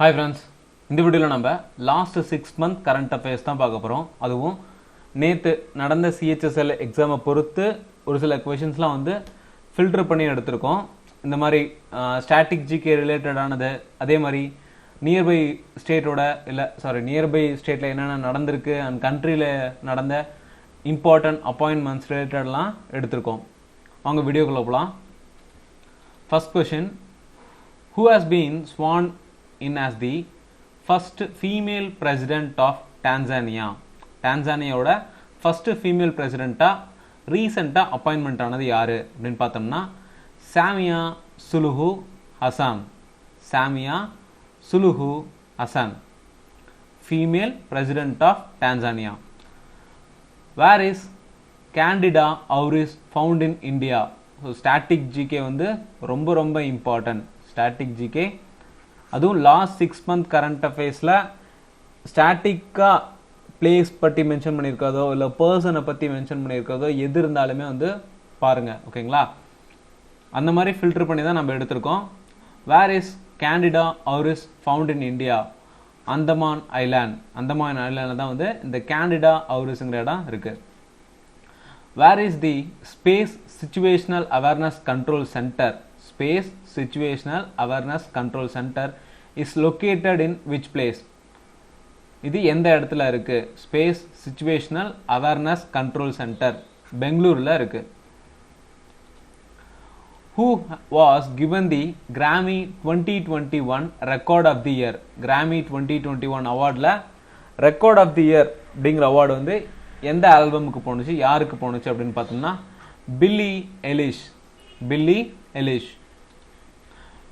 Hi friends, இந்த வீடியோவில் நம்ம லாஸ்ட் 6 மந்த் கரண்ட் அஃபேர்ஸ் தான் பார்க்க போகிறோம். அதுவும் நேற்று நடந்த சிஹெச்எஸ்எல் எக்ஸாமை பொறுத்து ஒரு சில கொஷின்ஸ்லாம் வந்து ஃபில்டர் பண்ணி எடுத்திருக்கோம். இந்த மாதிரி ஸ்டாட்டிக் ஜிகே ரிலேட்டடானது, அதே மாதிரி நியர்பை ஸ்டேட்டில் என்னென்ன நடந்திருக்கு அண்ட் கண்ட்ரியில் நடந்த இம்பார்ட்டன்ட் அப்பாயின்மெண்ட்ஸ் ரிலேட்டட்லாம் எடுத்திருக்கோம். அவங்க வீடியோக்குள்ளே போகலாம். First question, who has been sworn in as the first female president of Tanzania? டான்சானியாவோட ஃபர்ஸ்ட் ஃபீமேல் பிரசிடெண்ட்டாக ரீசெண்டாக அப்பாயின்மெண்ட் ஆனது யார் அப்படின்னு பார்த்தோம்னா சாமியா Suluhu Hassan. Samia Suluhu Hassan, female president of Tanzania. Where is Candida auris found in India? So static GK வந்து ரொம்ப ரொம்ப இம்பார்ட்டன்ட். ஸ்டாட்டிக் ஜிகே, அதுவும் லாஸ்ட் 6 மந்த் கரண்ட் அஃபேர்ஸில் ஸ்டாட்டிக்காக பிளேஸ் பற்றி மென்ஷன் பண்ணியிருக்கிறதோ இல்லை பர்சனை பற்றி மென்ஷன் பண்ணியிருக்கிறதோ எது இருந்தாலுமே வந்து பாருங்கள், ஓகேங்களா? அந்த மாதிரி ஃபில்டர் பண்ணி தான் நம்ம எடுத்திருக்கோம். Where is Candida auris found in India? Andaman ஐலாண்டில் தான் வந்து இந்த கேண்டிடா அவுரிஸ்ங்கிற இடம் இருக்குது. Where is the space situational awareness control centre? Space situational awareness control centre is located in which place? இது எந்த இடத்துல இருக்கு? Space situational awareness control centre பெங்களூரில் இருக்கு. Who was given the Grammy 2021 Record of the Year? Grammy 2021 அவார்டில் record of the year அப்படிங்கிற award வந்து எந்த ஆல்பமுக்கு போணுச்சு, யாருக்கு போணுச்சு அப்படின்னு பார்த்தோம்னா பில்லி எலிஷ்.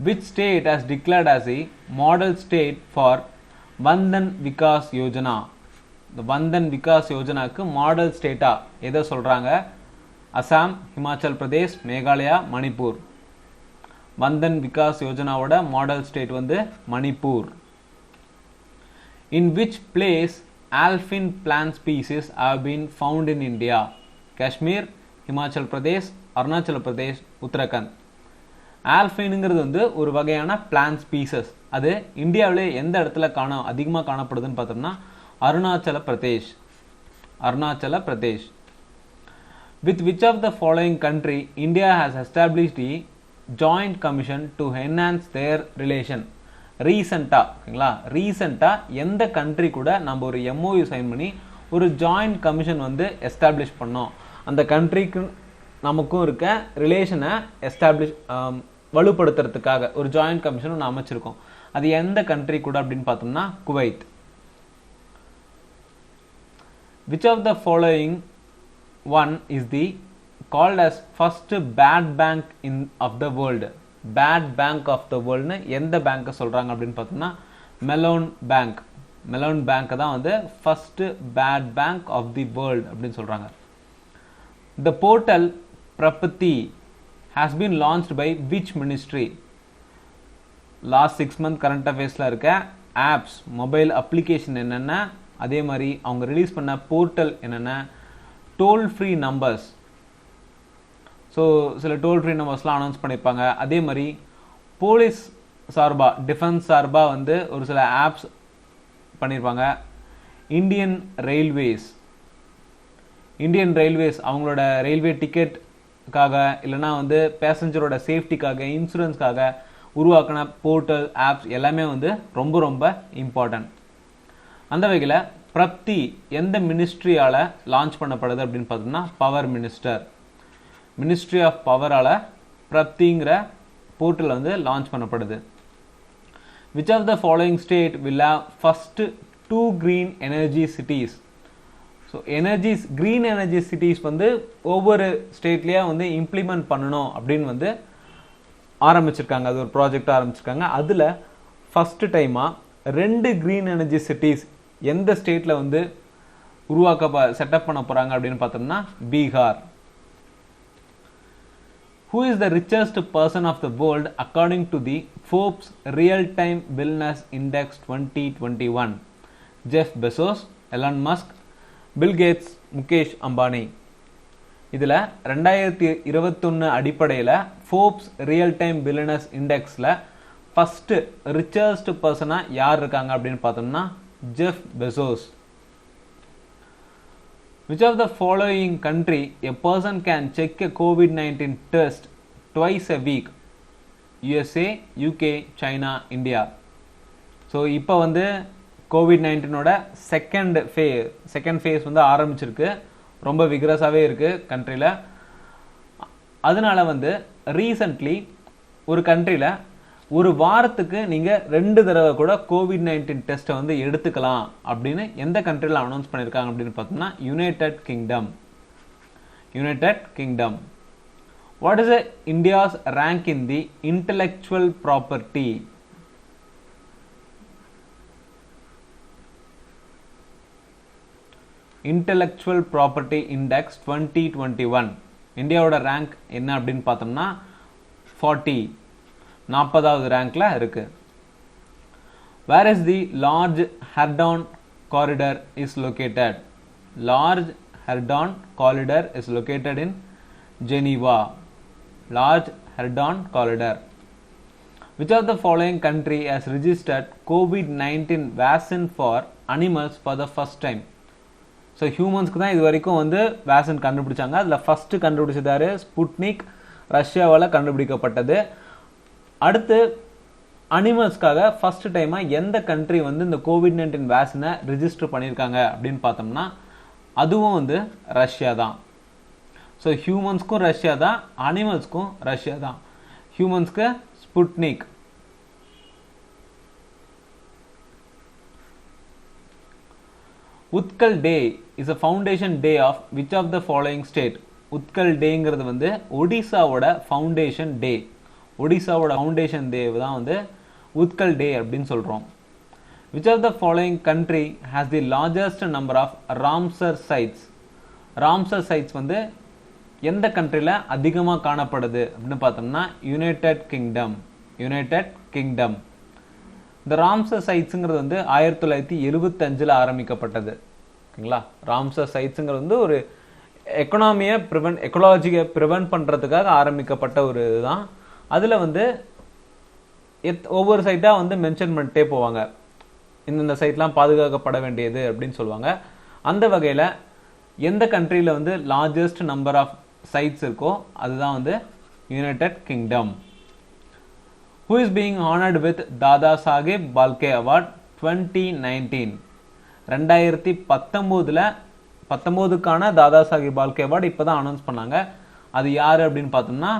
Which state has declared as a model state for வந்தன் விகாஸ் யோஜனா? இந்த வந்தன் விகாஸ் யோஜனாக்கு மாடல் ஸ்டேட்டா எதை சொல்றாங்க? அசாம், ஹிமாச்சல் பிரதேஷ், மேகாலயா, மணிப்பூர். வந்தன் விகாஸ் யோஜனாவோட மாடல் ஸ்டேட் வந்து Manipur. In which place alpine plant species have been found in India? Kashmir, Himachal Pradesh, Arunachal Pradesh, Uttarakhand. ஆல்ஃபைனுங்கிறது வந்து ஒரு வகையான பிளான்ட் ஸ்பீசஸ். அது இந்தியாவிலே எந்த இடத்துல அதிகமாக காணப்படுதுன்னு பார்த்தோம்னா Arunachal Pradesh. With which of the following country India has established a joint commission to enhance their relation? ரீசெண்டாக எந்த கண்ட்ரி கூட நம்ம ஒரு MOU சைன் பண்ணி ஒரு ஜாயிண்ட் கமிஷன் வந்து எஸ்டாப்ளிஷ் பண்ணோம்? அந்த கண்ட்ரிக்கு நமக்கும் இருக்க ரிலேஷனை வலுப்படுத்துறதுக்காக ஒரு ஜாயிண்ட் கமிஷன் ஒன்று அமைச்சிருக்கோம். அது எந்த கண்ட்ரி கூட அப்படின்னு பார்த்தோம்னா Kuwait. Which of the following one is the called as first bad bank of the world? Bad bank of the world னு எந்த பேங்க் சொல்றாங்க அப்படின்னு பார்த்தோம்னா மெலோன் பேங்க் தான் வந்து first bad bank of the world அப்படின்னு சொல்றாங்க. The portal Prapati has been launched by which ministry? Last 6 month current அஃபேர்ஸில் இருக்க ஆப்ஸ், மொபைல் அப்ளிகேஷன் என்னென்ன, அதே மாதிரி அவங்க ரிலீஸ் பண்ண போர்ட்டல் என்னென்ன, டோல் ஃப்ரீ நம்பர்ஸ். ஸோ சில டோல் ஃப்ரீ நம்பர்ஸ்லாம் அனௌன்ஸ் பண்ணியிருப்பாங்க. அதே மாதிரி போலீஸ் சார்பாக, டிஃபென்ஸ் சார்பாக வந்து ஒரு சில ஆப்ஸ் பண்ணியிருப்பாங்க. இந்தியன் ரயில்வேஸ் அவங்களோட ரயில்வே டிக்கெட்டுக்காக இல்லைனா வந்து பேசஞ்சரோட சேஃப்டிக்காக, இன்சூரன்ஸ்க்காக உருவாக்கின போர்ட்டல் ஆப்ஸ் எல்லாமே வந்து ரொம்ப ரொம்ப இம்பார்ட்டன்ட். அந்த வகையில் பிரப்தி எந்த மினிஸ்ட்ரியால் லான்ச் பண்ணப்படுது அப்படின்னு பார்த்தோம்னா பவர் மினிஸ்ட்ரி ஆஃப் பவரால் பிரப்திங்கிற போர்ட்டல் வந்து லான்ச் பண்ணப்படுது. Which of the following state will have first 2 green energy cities? So green energy cities வந்து ஒவ்வொரு ஸ்டேட்லேயே வந்து இம்ப்ளிமெண்ட் பண்ணணும் அப்படின்னு வந்து ஆரம்பிச்சிருக்காங்க. அது ஒரு ப்ராஜெக்ட் ஆரம்பிச்சிருக்காங்க. அதில் ஃபஸ்ட்டு டைமாக 2 green energy cities எந்த ஸ்டேட்டில் வந்து செட்டப் பண்ண போகிறாங்க அப்படின்னு பார்த்தோம்னா Bihar. Who is the richest person of the world according to the Forbes Real-Time Wellness Index 2021? Jeff Bezos, Elon Musk, Bill Gates, Mukesh Ambani. இதில் 2021 அடிப்படையில் ஃபோர்ப்ஸ் ரியல் டைம் பில்லியனர்ஸ் இண்டெக்ஸில் ஃபர்ஸ்ட் ரிச்சஸ்ட் பர்சனா யார் இருக்காங்க அப்படின்னு பார்த்தோம்னா Jeff Bezos. Which of the following country a person can check a COVID-19 test twice a week? USA, UK, China, India. So இப்போ வந்து கோவிட்-19ஓட second phase வந்து ஆரம்பிச்சிருக்கு, ரொம்ப விக்ரஸாகவே இருக்குது கண்ட்ரியில். அதனால வந்து ரீசன்ட்லி ஒரு கண்ட்ரியில் ஒரு வாரத்துக்கு நீங்கள் 2 தடவை கூட கோவிட்-19 டெஸ்ட்டை வந்து எடுத்துக்கலாம் அப்படின்னு எந்த கண்ட்ரியில் அனௌன்ஸ் பண்ணியிருக்காங்க அப்படின்னு பார்த்தோம்னா United kingdom. What is India's rank in the intellectual property? Intellectual property index 2021 இந்தியாவோட ரேங்க் என்ன அப்படின்னு பார்த்தோம்னா 40வது ரேங்க்ல இருக்கு. Where is the Large Hadron Corridor is located? Large Hadron Corridor is located in Geneva. Large Hadron Corridor. Which of the following country has registered COVID-19 vaccine for animals for the first time? So ஹியூமன்ஸ்க்கு தான் இது வரைக்கும் வந்து vaccine கண்டுபிடிச்சாங்க. அதில் first கண்டுபிடிச்சதாரு Sputnik, ரஷ்யாவால் கண்டுபிடிக்கப்பட்டது. அடுத்து அனிமல்ஸ்க்காக first டைமாக எந்த கண்ட்ரி வந்து இந்த கோவிட்-19 வேக்சினை ரிஜிஸ்டர் பண்ணியிருக்காங்க அப்படின்னு பார்த்தோம்னா அதுவும் வந்து ரஷ்யா தான். ஸோ ஹியூமன்ஸ்க்கும் ரஷ்யா தான், அனிமல்ஸ்க்கும் ரஷ்யா தான். ஹியூமன்ஸ்க்கு Sputnik. Utkal day is a foundation day of which of the following state? Utkal டேங்கிறது வந்து ஒடிசாவோட ஃபவுண்டேஷன் டே. ஒடிசாவோட ஃபவுண்டேஷன் டே தான் வந்து உத்கல் டே அப்படின்னு சொல்கிறோம். Which of the following country has the largest number of Ramsar sites? Ramsar sites வந்து எந்த கண்ட்ரியில் அதிகமாக காணப்படுது அப்படின்னு பார்த்தோம்னா யுனைடெட் கிங்டம். இந்த ராம்சர் சைட்ஸுங்கிறது வந்து 1975 ஆரம்பிக்கப்பட்டது. ஓகேங்களா? ராம்சர் சைட்ஸுங்கிறது வந்து ஒரு எக்கனாலஜியை ப்ரிவென்ட் பண்ணுறதுக்காக ஆரம்பிக்கப்பட்ட ஒரு இதுதான். அதில் வந்து ஒவ்வொரு சைட்டாக வந்து மென்ஷன் பண்ணிட்டே போவாங்க, இந்தந்த சைட்லாம் பாதுகாக்கப்பட வேண்டியது அப்படின்னு சொல்லுவாங்க. அந்த வகையில் எந்த கண்ட்ரியில் வந்து லார்ஜஸ்ட் நம்பர் ஆஃப் சைட்ஸ் இருக்கோ அதுதான் வந்து United kingdom. Who is being honored with Dada Saheb Phalke Award 2019? 2019க்கான Dada Sahib Phalke award இப்போ தான் அனௌன்ஸ் பண்ணாங்க. அது யார் அப்படின்னு பார்த்தோம்னா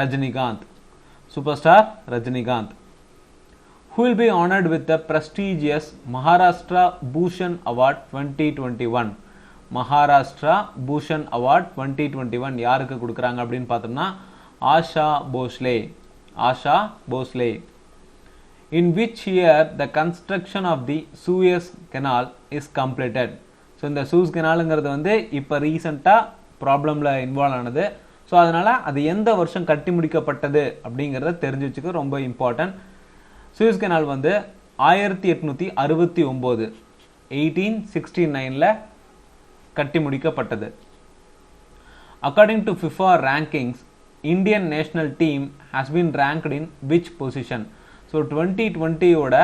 Rajinikanth, super star Rajinikanth. Who will be honored with the prestigious Maharashtra Bhushan Award 2021? Maharashtra Bhushan award 2021 யாருக்கு கொடுக்குறாங்க அப்படின்னு பார்த்தோம்னா Asha Bhosle. In which year the construction of the Suez Canal is completed? So இந்த சூஸ் கெனாலுங்கிறது வந்து இப்போ ரீசெண்டாக ப்ராப்ளமில் இன்வால்வ் ஆனது. ஸோ அதனால் அது எந்த வருஷம் கட்டி முடிக்கப்பட்டது அப்படிங்கிறத தெரிஞ்சு வச்சுக்க ரொம்ப இம்பார்ட்டன்ட். சூஸ் கெனால் வந்து 1869 1869 கட்டி முடிக்கப்பட்டது. According to FIFA rankings, Indian national team has been ranked in which position? So 2020ஓட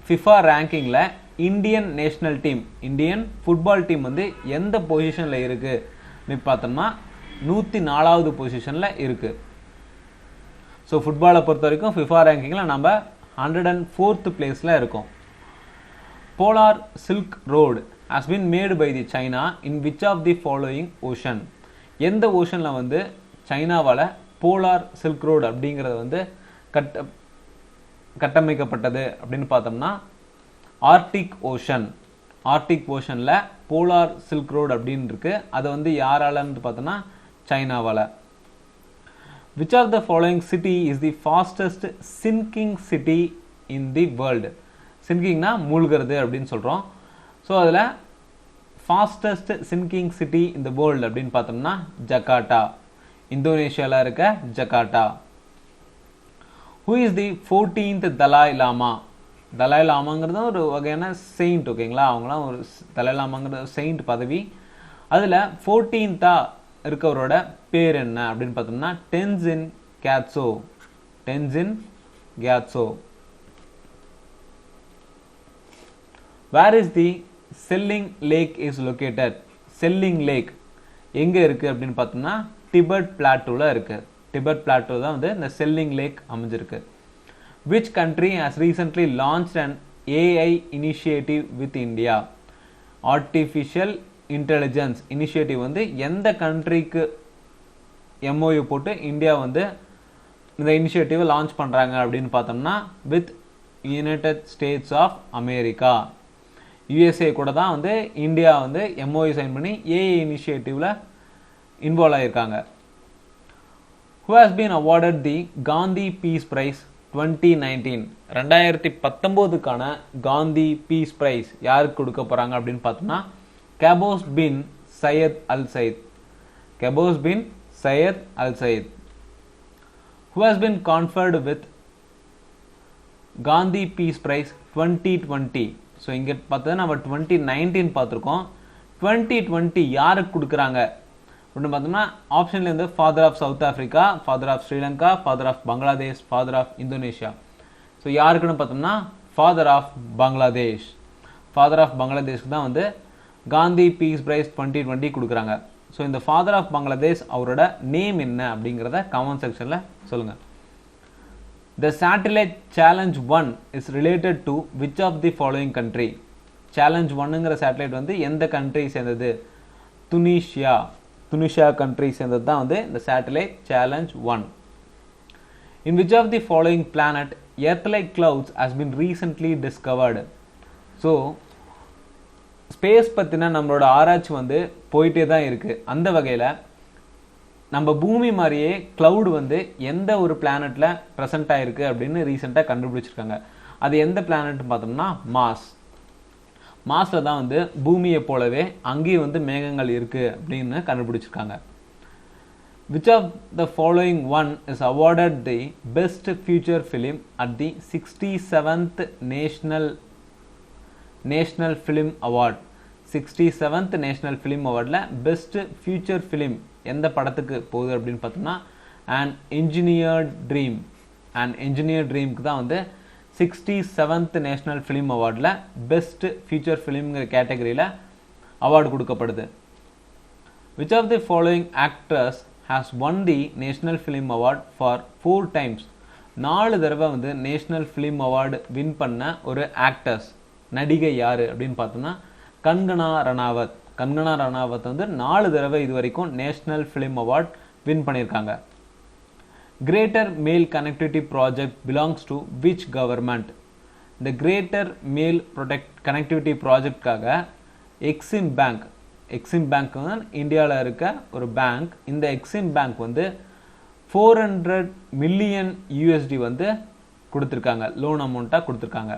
FIFA rankingல Indian national team, Indian football team வந்து எந்த பொசிஷனில் இருக்குது அப்படின்னு பார்த்தோம்னா 104வது பொசிஷனில் இருக்குது. ஸோ ஃபுட்பாலை பொறுத்த வரைக்கும் ஃபிஃபா ரேங்கிங்கில் நம்ம 104th பிளேஸில் இருக்கோம். Polar silk road has been made by the China in which of the following ocean? எந்த ஓஷனில் வந்து சைனாவால் போலார் சில்க் ரோடு அப்படிங்கிறது வந்து கட்டமைக்கப்பட்டது அப்படின்னு பார்த்தோம்னா ஆர்டிக் ஓஷனில் போலார் சில்க் ரோடு அப்படின்னு இருக்கு. அதை வந்து யாராலன்னு பார்த்தோம்னா சைனாவால். Which of the following city is the fastest sinking city in the world? சிங்கிங்னா மூழ்கிறது அப்படின்னு சொல்கிறோம். ஸோ அதில் fastest sinking city in the world அப்படின்னு பார்த்தோம்னா ஜகார்ட்டா, இந்தோனேஷியாவில் இருக்க Jakarta. Who is the 14th Dalai Lama? Dalai லாமாங்கிறது ஒரு வகையான செயின்ட். ஓகேங்களா? அவங்களாம் ஒரு தலாய் லாமாங்கிற செயின்ட் பதவி. அதில் 14th இருக்கவரோட பேர் என்ன அப்படின்னு பார்த்தோம்னா டென்சின் Gyatso. Where is the Selling Lake is located? Selling Lake எங்க இருக்கு அப்படின்னு பார்த்தோம்னா டிபெட் பிளாட்டூல இருக்கு. டிபெட் பிளாட்டூ தான் வந்து இந்த செல்லிங் லேக் அமைஞ்சிருக்கு. Which country has recently launched an AI initiative with India? Artificial Intelligence Initiative வந்து எந்த கண்ட்ரிக்கு MOU போட்டு இந்தியா வந்து இந்த இனிஷியேட்டிவ் லான்ச் பண்ணுறாங்க அப்படின்னு பார்த்தோம்னா with United States of America. USA கூட தான் வந்து இந்தியா வந்து MOU சைன் பண்ணி ஏஐ இனிஷியேட்டிவில் இன்வால்வ் ஆகியிருக்காங்க. Who has been awarded the Gandhi Peace Prize 2019? 2019க்கான காந்தி பீஸ் பிரைஸ் யாருக்கு கொடுக்க போகிறாங்க அப்படின்னு பார்த்தோம்னா Qaboos bin Sayed Al Said. Qaboos bin Sayed Al Said. Who has been conferred with Gandhi Peace Prize 2020? So இங்கே பார்த்தது நம்ம 2019 பார்த்துருக்கோம். 2020 யாருக்கு கொடுக்குறாங்க அப்படின்னு பார்த்தோம்னா ஆப்ஷன்லேருந்து father of South Africa, father of Sri Lanka, father of Bangladesh, father of Indonesia. So யாருக்குன்னு பார்த்தோம்னா father of Bangladesh. Father of பங்களாதேஷ்க்கு தான் வந்து காந்தி பீஸ் பிரைஸ் 2020 கொடுக்குறாங்க. ஸோ இந்த ஃபாதர் ஆஃப் பங்களாதேஷ் அவரோட நேம் என்ன அப்படிங்கிறத கமெண்ட் செக்ஷனில் சொல்லுங்கள். The satellite challenge 1 is related to which of the following country? Challenge 1ங்கிற சேட்டலைட் வந்து எந்த கண்ட்ரி சேர்ந்தது? துனிஷியா கண்ட்ரி சேர்ந்தது தான் வந்து இந்த satellite challenge 1. In which of the following planet Earth-like clouds has been recently discovered? So space பற்றின நம்மளோட ஆராய்ச்சி வந்து போயிட்டே தான் இருக்குது. அந்த வகையில் நம்ம பூமி மாதிரியே கிளவுட் வந்து எந்த ஒரு பிளானட்டில் ப்ரெசென்ட் ஆகிருக்கு அப்படின்னு ரீசெண்டாக கண்டுபிடிச்சிருக்காங்க. அது எந்த பிளானட்னு பார்த்தோம்னா மாஸில் தான் வந்து பூமியை போலவே அங்கேயும் வந்து மேகங்கள் இருக்குது அப்படின்னு கண்டுபிடிச்சிருக்காங்க. Which of the following one is awarded the best feature film at the 67th National Film Award? 67th National Film Awardல best feature film எந்த படத்துக்கு போகுது அப்படின்னு பார்த்தோம்னா An Engineered Dream. An Engineered Dreamக்கு தான் வந்து 67th National Film Awardல best feature filmங்கிற கேட்டகரியில் award கொடுக்கப்படுது. Which of the following actors has won the National Film Award for 4 times? 4 தடவை வந்து நேஷனல் ஃபிலிம் அவார்டு வின் பண்ண ஒரு ஆக்டர்ஸ் நடிகை யார் அப்படின்னு பார்த்தோம்னா கங்கனா ரனாவத் வந்து 4 தடவை இது வரைக்கும் நேஷனல் ஃபிலிம் அவார்ட் வின் பண்ணியிருக்காங்க. கிரேட்டர் மேல் connectivity project belongs to which government? இந்த கிரேட்டர் மேல் கனெக்டிவிட்டி ப்ராஜெக்ட்காக எக்ஸிம் பேங்க் வந்து இந்தியாவில் இருக்க ஒரு பேங்க். இந்த எக்ஸிம் பேங்க் வந்து 400 மில்லியன் USD வந்து கொடுத்துருக்காங்க, லோன் அமௌண்ட்டாக கொடுத்துருக்காங்க.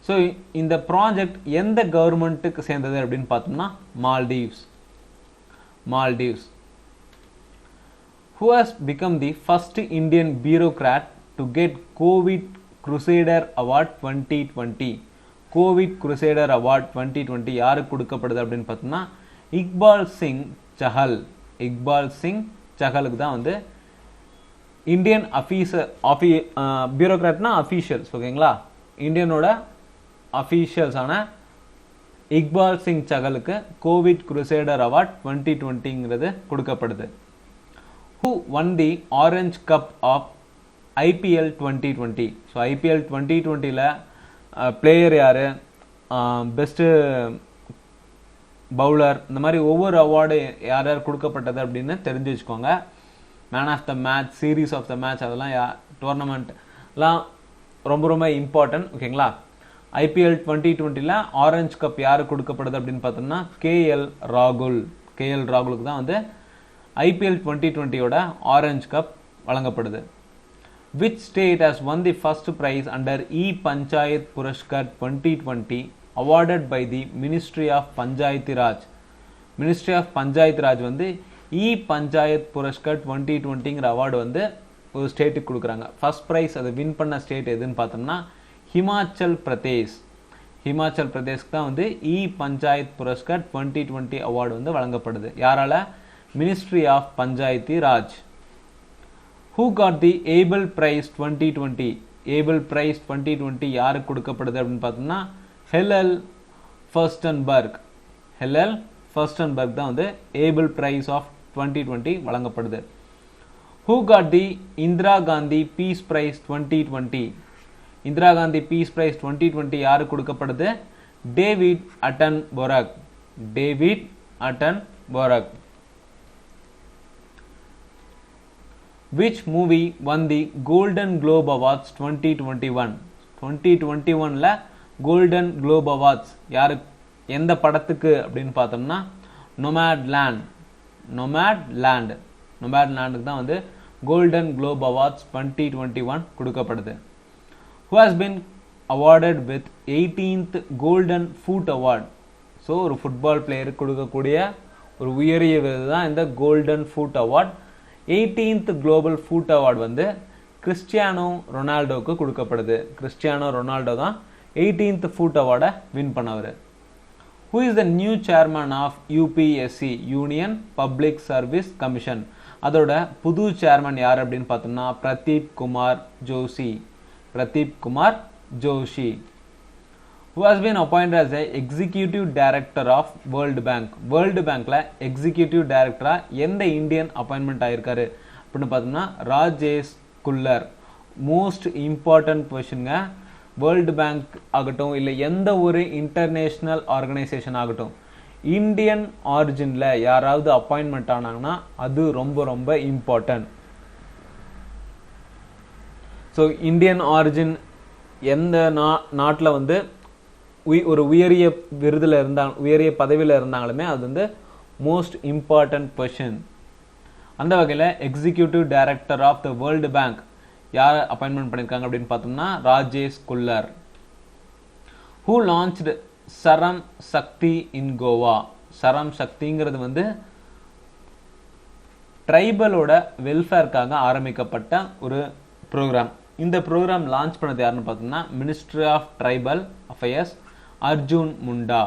ஸோ இந்த ப்ராஜெக்ட் எந்த கவர்மெண்ட்டுக்கு சேர்ந்தது அப்படின்னு பார்த்தோம்னா Maldives. Who has become the first Indian bureaucrat to get COVID Crusader Award 2020? COVID Crusader Award 2020 யாருக்கு கொடுக்கப்படுது அப்படின்னு பார்த்தோம்னா இக்பால் சிங் சஹலுக்கு தான் வந்து இந்தியன் பியூரோக்ராட்னா அஃபீஷியல்ஸ், ஓகேங்களா? இந்தியனோட அஃபீஷியல்ஸான இக்பால் சிங் சஹலுக்கு கோவிட் குருசேடர் அவார்ட் 2020ங்கிறது கொடுக்கப்படுது. Who won the Orange Cup of IPL 2020? So IPL 2020ல பிளேயர் யார், பெஸ்ட்டு பவுலர், இந்த மாதிரி ஒவ்வொரு அவார்டு யார் கொடுக்கப்பட்டது அப்படின்னு தெரிஞ்சு வச்சுக்கோங்க. Man of the match, series of the match, அதெல்லாம் டோர்னமெண்ட்லாம் ரொம்ப இம்பார்ட்டன்ட், ஓகேங்களா? IPL 2020ல ஆரஞ்ச் கப் யாருக்கு கொடுக்கப்படுது அப்படின்னு பார்த்தோம்னா KL ராகுலுக்கு தான் வந்து IPL 2020யோட ஆரஞ்ச் கப் வழங்கப்படுது. Which state has won the first prize under E-Panchayat Puraskar 2020 awarded by the Ministry of Panchayati Raj? Ministry of Panchayati Raj வந்து E-Panchayat Puraskar 2020ங்கிற அவார்டு வந்து ஒரு ஸ்டேட்டுக்கு கொடுக்குறாங்க. ஃபர்ஸ்ட் ப்ரைஸ் அதை வின் பண்ண ஸ்டேட் எதுன்னு பார்த்தோம்னா ஹிமாச்சல் பிரதேஷ்க்கு தான் வந்து E-Panchayat Puraskar 2020 அவார்டு வந்து வழங்கப்படுது. யாரால? Ministry of Panchayati Raj. Who got the Abel Prize 2020? Abel Prize 2020 யாருக்கு கொடுக்கப்படுது அப்படின்னு பார்த்தோம்னா ஹெலல் ஃபர்ஸ்டன்பர்க். ஹெலல் ஃபர்ஸ்டன்பர்க் தான் வந்து ஏபிள் பிரைஸ் ஆஃப் 2020 வழங்கப்படுது. Who got the Indira Gandhi Peace Prize 2020? Indira Gandhi peace prize 2020 யாருக்கு கொடுக்கப்படுது? David Attenborough. David Attenborough. Which movie won the Golden Globe Awards 2021? 2021ல கோல்டன் குளோப் அவார்ட்ஸ் யாரு எந்த படத்துக்கு அப்படின்னு பார்த்தோம்னா நொமேட்லேண்ட். நொமேட்லேண்டுக்கு தான் வந்து கோல்டன் குளோப் அவார்ட்ஸ் 2021 கொடுக்கப்படுது. Who has been awarded with 18th Golden Foot Award? So ஒரு ஃபுட்பால் பிளேயருக்கு கொடுக்கக்கூடிய ஒரு உயரிய விருது தான் இந்த golden food award. 18th global food award வந்து கிறிஸ்டியானோ ரொனால்டோவுக்கு கொடுக்கப்படுது. கிறிஸ்டியானோ ரொனால்டோ தான் 18th ஃபுட் அவார்டை வின் பண்ணவர். Who is the new chairman of UPSC, Union Public Service Commission? அதோட புது சேர்மன் யார் அப்படின்னு பார்த்தோம்னா Pradeep Kumar Joshi. Pradeep Kumar Joshi. Who has been appointed as the executive director of World Bank? World Bankல எக்ஸிக்யூட்டிவ் டைரக்டரா எந்த இந்தியன் அப்பாயின்மெண்ட் ஆயிருக்காரு அப்படின்னு பார்த்தோம்னா ராஜேஷ் குல்லர். மோஸ்ட் இம்பார்ட்டன்ட் பொசிஷனுங்க. வேர்ல்டு பேங்க் ஆகட்டும் இல்லை எந்த ஒரு இன்டர்நேஷ்னல் ஆர்கனைசேஷன் ஆகட்டும் இந்தியன் ஆரிஜின்ல யாராவது அப்பாயின்மெண்ட் ஆனாங்கன்னா அது ரொம்ப ரொம்ப இம்பார்ட்டன்ட். ஸோ இந்தியன் ஆரிஜின் எந்த நாட்டில் வந்து ஒரு உயரிய விருதில் உயரிய பதவியில் இருந்தாங்களுமே அது வந்து மோஸ்ட் இம்பார்ட்டன்ட் பொசிஷன். அந்த வகையில் executive director of the world bank யார் அப்பாயின்மெண்ட் பண்ணியிருக்காங்க அப்படின்னு பார்த்தோம்னா ராஜேஷ் குல்லர். ஹூ லான்ச்டு சரம் சக்தி இன் கோவா? சரம் சக்திங்கிறது வந்து ட்ரைபலோட வெல்ஃபேருக்காக ஆரம்பிக்கப்பட்ட ஒரு ப்ரோக்ராம். இந்த ப்ரோக்ராம் லான்ச் பண்ணது யாருன்னு பார்த்தோம்னா ministry of tribal affairs Arjun Munda.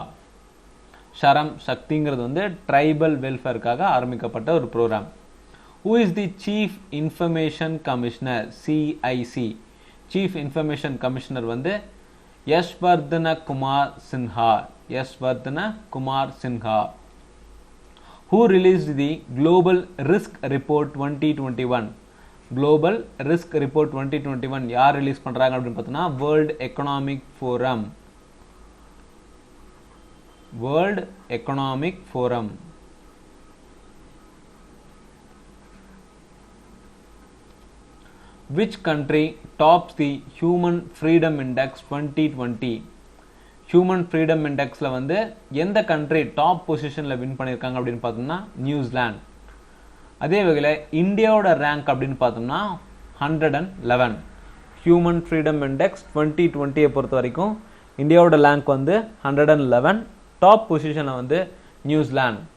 Shram சக்திங்கிறது வந்து ட்ரைபல் வெல்ஃபேருக்காக ஆரம்பிக்கப்பட்ட ஒரு programme. Who is the Chief Information Commissioner? CIC. Chief Information Commissioner வந்து யஷ்வர்தன Kumar Sinha. யஷ்வர்தன Kumar Sinha. Who released the Global Risk Report 2021? Global Risk Report 2021 யார் ரிலீஸ் பண்றாங்க அப்படின்னு பார்த்தோம்னா world economic forum. World economic forum. Which country tops the Human Freedom Index 2020? Human Freedom Indexல வந்து எந்த country top பொசிஷன்ல win பண்ணியிருக்காங்க அப்படின்னு பார்த்தோம்னா நியூசிலாந்து. அதே வகையில் இந்தியாவோட ரேங்க் அப்படின்னு பார்த்தோம்னா 111. Human Freedom Index 2020 பொறுத்த வரைக்கும் இந்தியாவோட ரேங்க் வந்து 111. டாப் பொசிஷனில் வந்து New Zealand.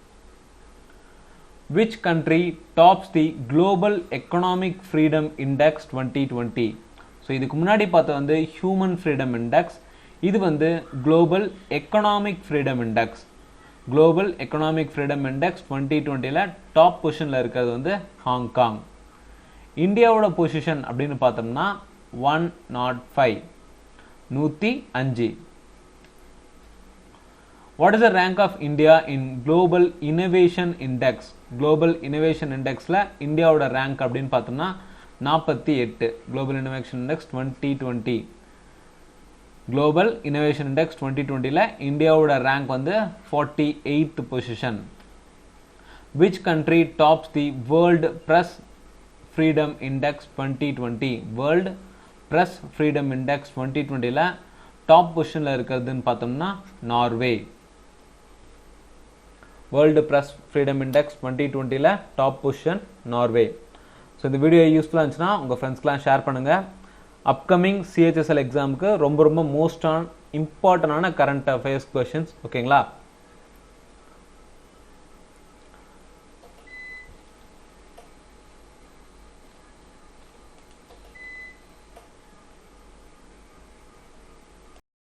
Which country tops the Global Economic Freedom Index 2020? So இதுக்கு முன்னாடி பார்த்த வந்து Human Freedom Index, இது வந்து Global Economic Freedom Index. Global Economic Freedom Index 2020ல டாப் பொசிஷனில் இருக்கிறது வந்து ஹாங்காங். இந்தியாவோட பொசிஷன் அப்படின்னு பார்த்தோம்னா 105. 105. What is the rank of India in Global Innovation Index? Global Innovation Indexல இந்தியாவோட ரேங்க் அப்படின்னு பார்த்தோம்னா 48. Global Innovation Index 2020. Global Innovation Index 2020ல இந்தியாவோட ரேங்க் வந்து 48th position. Which country tops the World Press Freedom Index 2020? World Press Freedom Index 2020ல top பொசிஷன்ல இருக்கிறதுன்னு பார்த்தோம்னா Norway. World Press Freedom Index 2020ல டாப் பொசிஷன் நார்வே. ஸோ இந்த video யூஸ்ஃபுல்லாக இருந்துச்சுன்னா உங்கள் ஃப்ரெண்ட்ஸ்க்கெலாம் ஷேர் பண்ணுங்கள். அப்கமிங் CHSL எக்ஸாமுக்கு ரொம்ப ரொம்ப இம்பார்ட்டண்டான கரண்ட் அஃபேர்ஸ் கொஷின்ஸ் ஓகேங்களா.